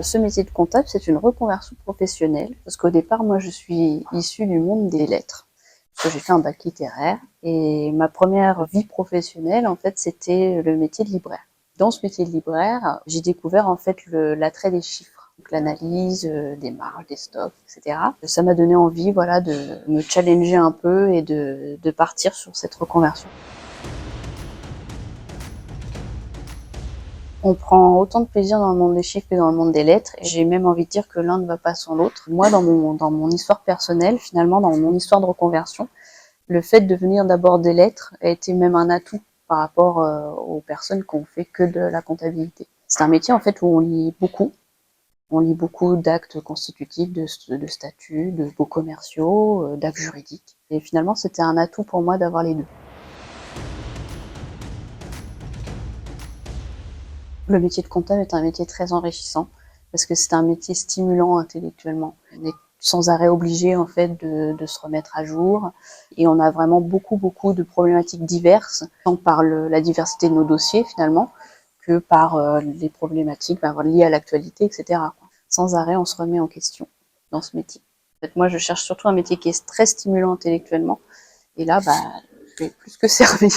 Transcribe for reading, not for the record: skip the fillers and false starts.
Ce métier de comptable, c'est une reconversion professionnelle, parce qu'au départ, moi, je suis issue du monde des lettres, parce que j'ai fait un bac littéraire, et ma première vie professionnelle, en fait, c'était le métier de libraire. Dans ce métier de libraire, j'ai découvert, en fait, l'attrait des chiffres, donc l'analyse des marges, des stocks, etc. Ça m'a donné envie, voilà, de me challenger un peu et de partir sur cette reconversion. On prend autant de plaisir dans le monde des chiffres que dans le monde des lettres. J'ai même envie de dire que l'un ne va pas sans l'autre. Moi, dans mon histoire personnelle, finalement, dans mon histoire de reconversion, le fait de venir d'abord des lettres a été même un atout par rapport aux personnes qui ont fait que de la comptabilité. C'est un métier, en fait, où on lit beaucoup. On lit beaucoup d'actes constitutifs, de statuts, de baux commerciaux, d'actes juridiques. Et finalement, c'était un atout pour moi d'avoir les deux. Le métier de comptable est un métier très enrichissant parce que c'est un métier stimulant intellectuellement. On est sans arrêt obligé en fait de se remettre à jour et on a vraiment beaucoup de problématiques diverses, tant par la diversité de nos dossiers finalement que par les problématiques liées à l'actualité, etc. Sans arrêt, on se remet en question dans ce métier. En fait, moi, je cherche surtout un métier qui est très stimulant intellectuellement et là, je suis plus que servie.